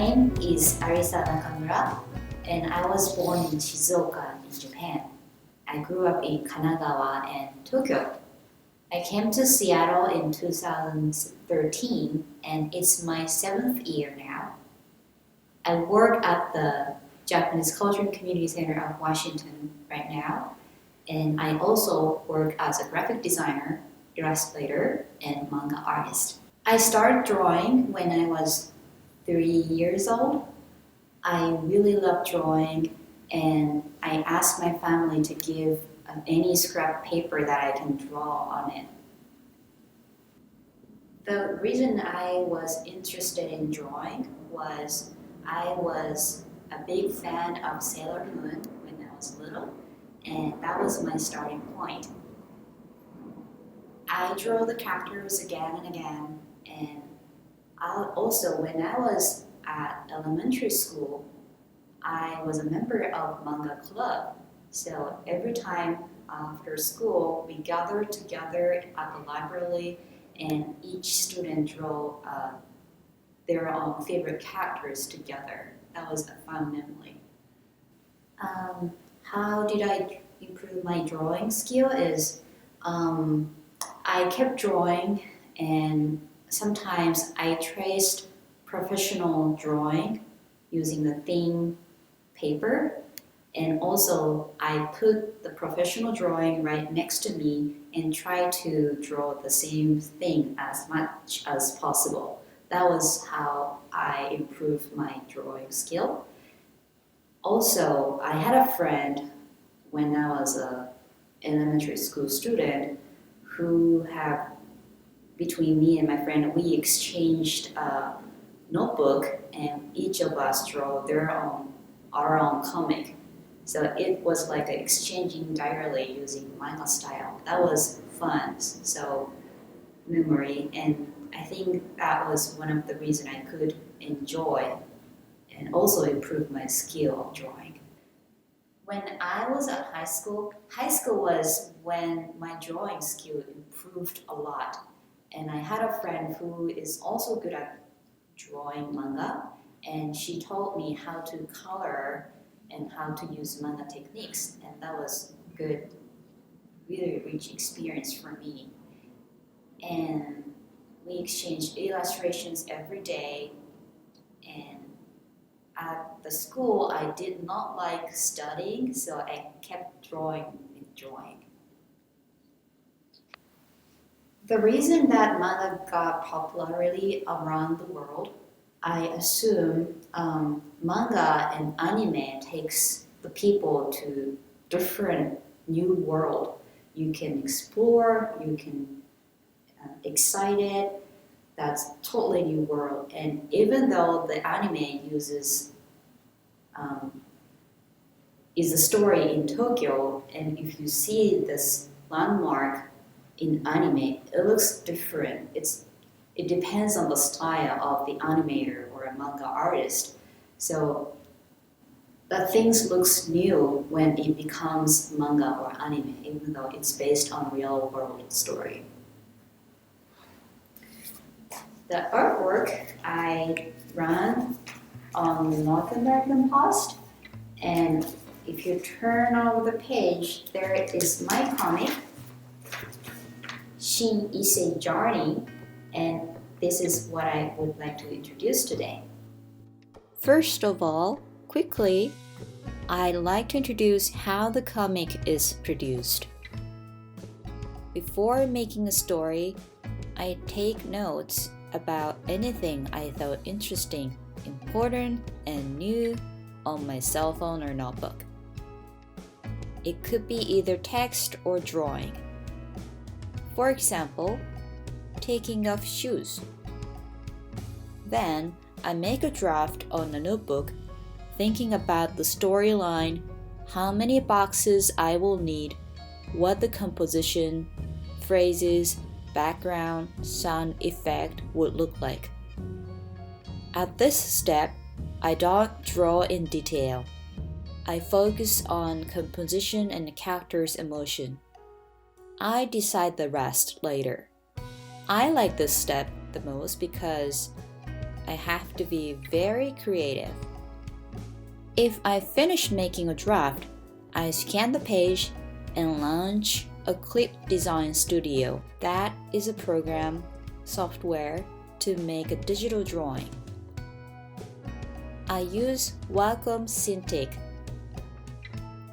name is Arisa Nakamura, and I was born in Shizuoka in Japan. I grew up in Kanagawa and Tokyo. I came to Seattle in 2013, and it's my 7th year now. I work at the Japanese Culture and Community Center of Washington right now, and I also work as a graphic designer, illustrator, and manga artist. I started drawing when I was 3 years old. I really love drawing, and I asked my family to give any scrap paper that I can draw on it. The reason I was interested in drawing was I was a big fan of Sailor Moon when I was little, and that was my starting point. I drew the characters again and again, and also when I was at elementary school, I was a member of Manga club. So every time after school, we gathered together at the library, and each student drew their own favorite characters together. That was a fun memory. How did I improve my drawing skill is I kept drawing, and sometimes I traced professional drawing using the thin paper, and also I put the professional drawing right next to me and tried to draw the same thing as much as possible. That was how I improved my drawing skill. Also, I had a friend when I was an elementary school student who have, between me and my friend, we exchanged a notebook, and each of us drew our own comic. So it was like exchanging diary using manga style. That was fun, so memory, and I think that was one of the reasons I could enjoy and also improve my skill of drawing. When I was at high school was when my drawing skill improved a lot. And I had a friend who is also good at drawing manga, and she taught me how to color and how to use manga techniques, and that was good, really rich experience for me. And we exchanged illustrations every day, and at the school I did not like studying, so I kept drawing and drawing. The reason that manga got popularity around the world, I assume manga and anime takes the people to different new world. You can explore, you can excited. That's totally new world. And even though the anime is a story in Tokyo, and if you see this landmark in anime, it looks different. It depends on the style of the animator or a manga artist. So that things looks new when it becomes manga or anime, even though it's based on real world story. The artwork I run on North American Post, and if you turn over the page, there is my comic, Shin Issei Journey, and this is what I would like to introduce today. First of all, quickly, I'd like to introduce how the comic is produced. Before making a story, I take notes about anything I thought interesting, important, and new on my cell phone or notebook. It could be either text or drawing. For example, taking off shoes. Then I make a draft on a notebook, thinking about the storyline, how many boxes I will need, what the composition, phrases, background, sound effect would look like. At this step, I don't draw in detail. I focus on composition and the character's emotion. I decide the rest later. I like this step the most because I have to be very creative. If I finish making a draft, I scan the page and launch a clip design studio. That is a program, software to make a digital drawing. I use Wacom Cintiq.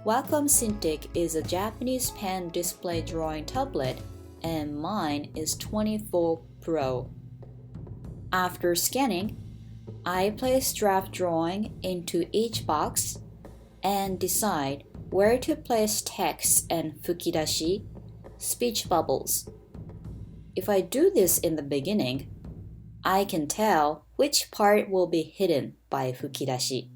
Wacom Cintiq is a Japanese pen display drawing tablet, and mine is 24 Pro. After scanning, I place draft drawing into each box and decide where to place text and fukidashi, speech bubbles. If I do this in the beginning, I can tell which part will be hidden by fukidashi.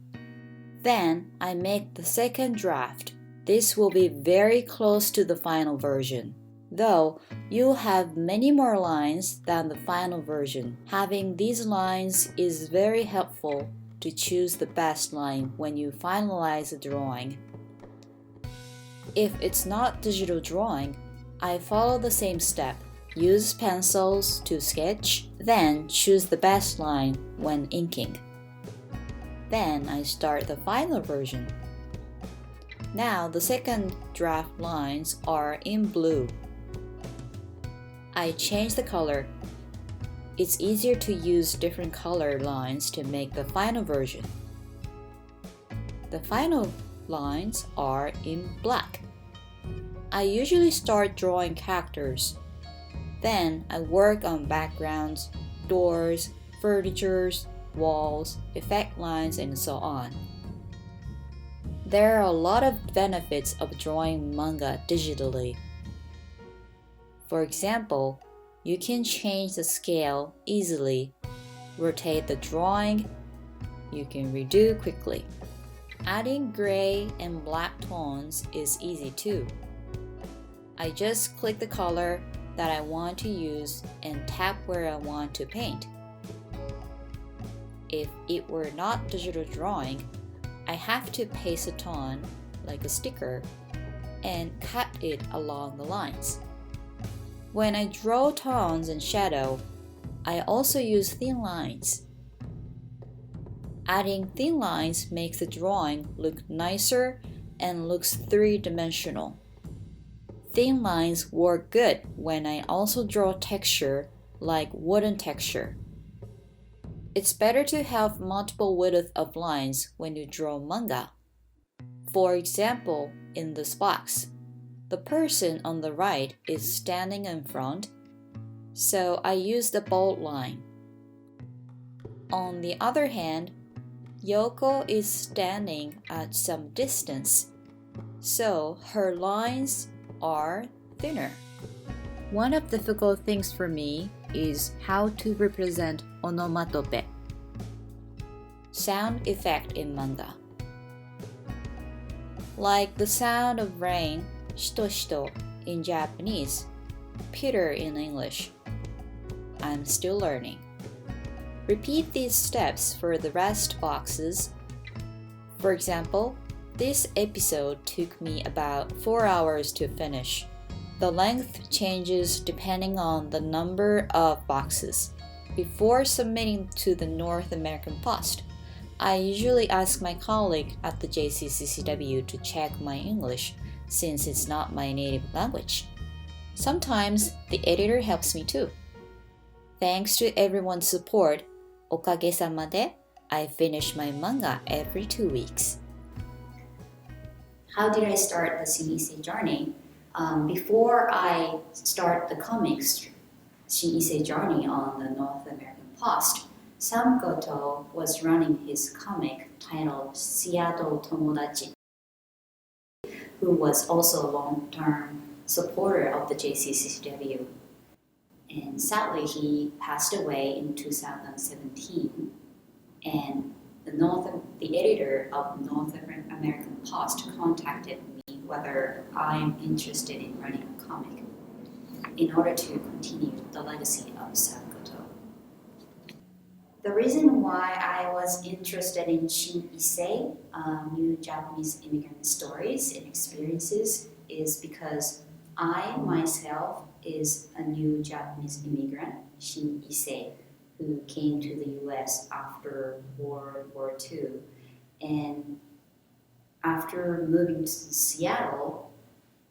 Then I make the second draft. This will be very close to the final version, though you'll have many more lines than the final version. Having these lines is very helpful to choose the best line when you finalize the drawing. If it's not digital drawing, I follow the same step. Use pencils to sketch, then choose the best line when inking. Then I start the final version. Now the second draft lines are in blue. I change the color. It's easier to use different color lines to make the final version. The final lines are in black. I usually start drawing characters. Then I work on backgrounds, doors, furnitures, walls, effect lines, and so on. There are a lot of benefits of drawing manga digitally. For example, you can change the scale easily, rotate the drawing, you can redo quickly. Adding gray and black tones is easy too. I just click the color that I want to use and tap where I want to paint. If it were not digital drawing, I have to paste a tone, like a sticker, and cut it along the lines. When I draw tones and shadow, I also use thin lines. Adding thin lines makes the drawing look nicer and looks three-dimensional. Thin lines work good when I also draw texture, like wooden texture. It's better to have multiple width of lines when you draw manga. For example, in this box, the person on the right is standing in front, so I use the bold line. On the other hand, Yoko is standing at some distance, so her lines are thinner. One of the difficult things for me is how to represent onomatope, sound effect in manga. Like the sound of rain, shito shito in Japanese, Peter in English. I'm still learning. Repeat these steps for the rest boxes. For example, this episode took me about 4 hours to finish. The length changes depending on the number of boxes. Before submitting to the North American Post, I usually ask my colleague at the JCCCW to check my English since it's not my native language. Sometimes the editor helps me too. Thanks to everyone's support, おかげさまで I finish my manga every 2 weeks. How did I start the Shin Issei Journey? Before I start the comics, Shin Issei Journey on the North American Post, Sam Goto was running his comic titled Seattle Tomodachi, who was also a long-term supporter of the JCCCW. And sadly, he passed away in 2017. And the editor of North American Post contacted me whether I'm interested in writing a comic in order to continue the legacy of Sam Goto. The reason why I was interested in Shin Issei, new Japanese immigrant stories and experiences, is because I myself is a new Japanese immigrant, Shin Issei, who came to the US after World War II. And after moving to Seattle,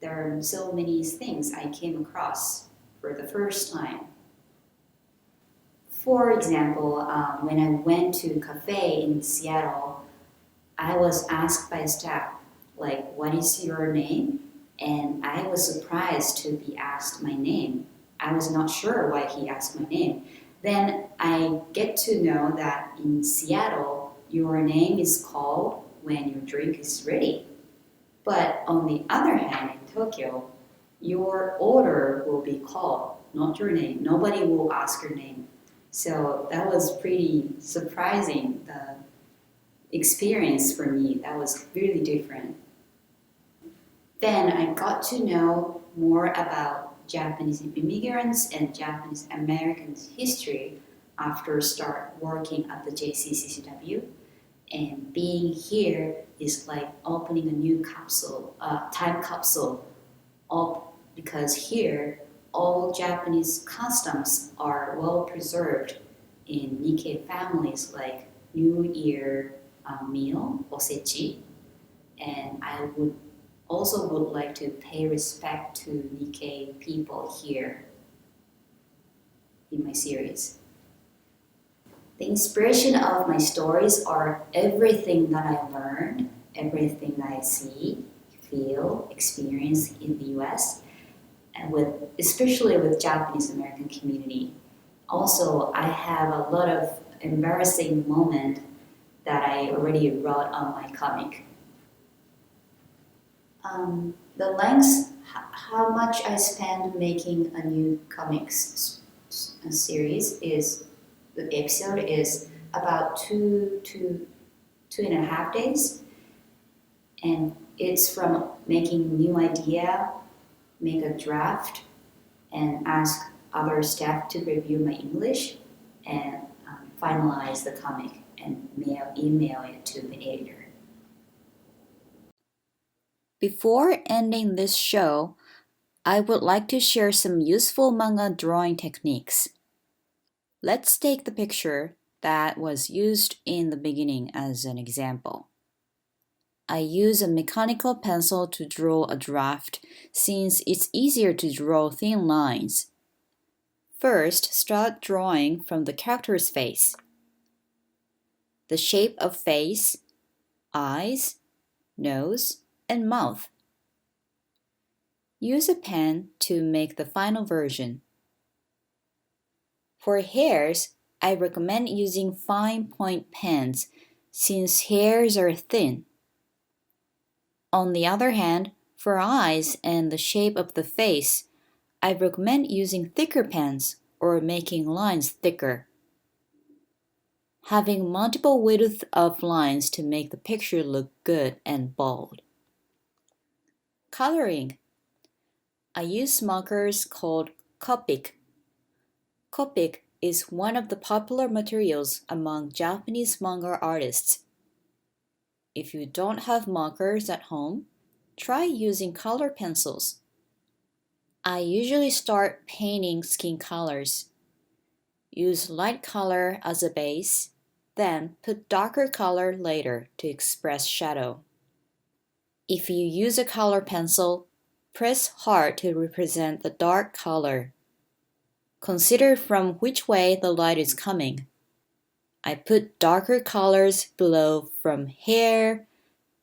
there are so many things I came across for the first time. For example, when I went to a cafe in Seattle, I was asked by staff, like, what is your name? And I was surprised to be asked my name. I was not sure why he asked my name. Then I get to know that in Seattle, your name is called when your drink is ready. But on the other hand, in Tokyo, your order will be called, not your name. Nobody will ask your name. So that was pretty surprising, the experience for me. That was really different. Then I got to know more about Japanese immigrants and Japanese Americans' history after start working at the JCCCW. And being here is like opening a new time capsule, because here all Japanese customs are well preserved in Nikkei families, like New Year meal, osechi, and I would like to pay respect to Nikkei people here in my series. The inspiration of my stories are everything that I learned, everything I see, feel, experience in the US, and especially with Japanese American community. Also, I have a lot of embarrassing moments that I already wrote on my comic. The length, how much I spend making a new comics series is, the episode is about 2.5 days. And it's from making new idea, make a draft, and ask other staff to review my English, and finalize the comic and email it to the editor. Before ending this show, I would like to share some useful manga drawing techniques. Let's take the picture that was used in the beginning as an example. I use a mechanical pencil to draw a draft since it's easier to draw thin lines. First, start drawing from the character's face. The shape of face, eyes, nose, and mouth. Use a pen to make the final version. For hairs, I recommend using fine point pens since hairs are thin. On the other hand, for eyes and the shape of the face, I recommend using thicker pens or making lines thicker. Having multiple widths of lines to make the picture look good and bold. Coloring. I use markers called Copic. Copic is one of the popular materials among Japanese manga artists. If you don't have markers at home, try using color pencils. I usually start painting skin colors. Use light color as a base, then put darker color later to express shadow. If you use a color pencil, press hard to represent the dark color. Consider from which way the light is coming. I put darker colors below from hair,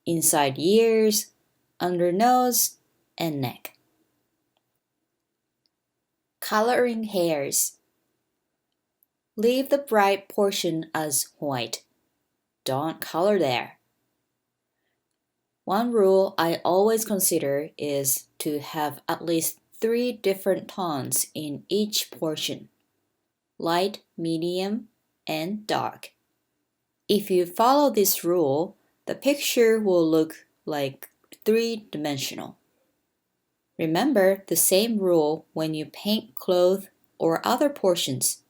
inside ears, under nose, and neck. Coloring hairs. Leave the bright portion as white. Don't color there. One rule I always consider is to have at least 3 different tones in each portion: light, medium, and dark. If you follow this rule, the picture will look like 3-dimensional. Remember the same rule when you paint clothes or other portions.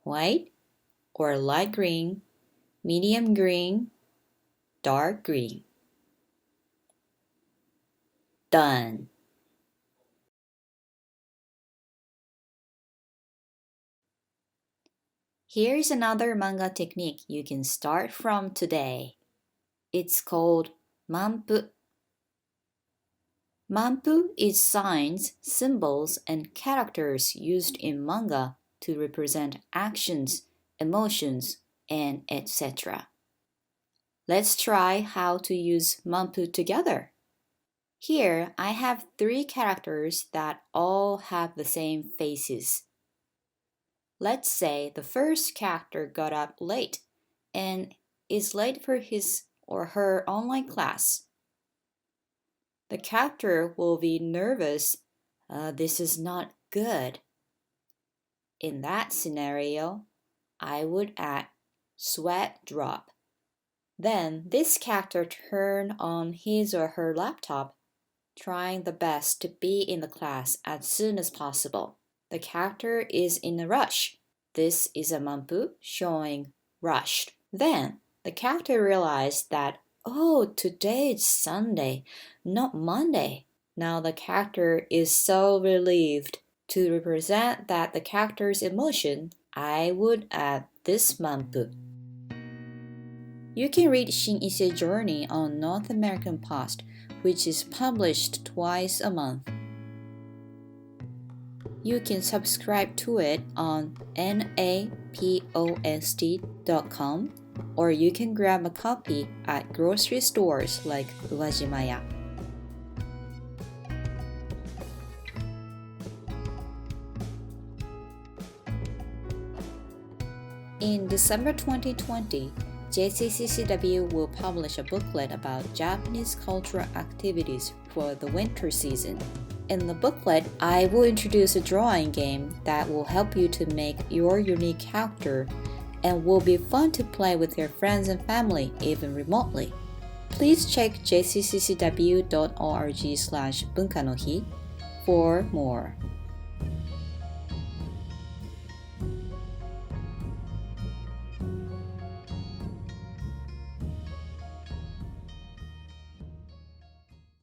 White or light green, medium green, dark green. Done. Here's another manga technique you can start from today. It's called 満布. 満布 is signs, symbols, and characters used in manga to represent actions, emotions, and etc. Let's try how to use 満布 together. Here, I have 3 characters that all have the same faces. Let's say the first character got up late and is late for his or her online class. The character will be nervous. This is not good. In that scenario, I would add sweat drop. Then this character turn on his or her laptop, trying the best to be in the class as soon as possible. The character is in a rush. This is a 満布 showing rushed. Then the character realized that, oh, today is Sunday, not Monday. Now the character is so relieved. To represent that the character's emotion, I would add this 満布. You can read Shin Issei Journey on North American Post, which is published twice a month. You can subscribe to it on napost.com, or you can grab a copy at grocery stores like Uwajimaya. In December 2020, JCCCW will publish a booklet about Japanese cultural activities for the winter season. In the booklet, I will introduce a drawing game that will help you to make your unique character and will be fun to play with your friends and family, even remotely. Please check jcccw.org/bunkanohi for more.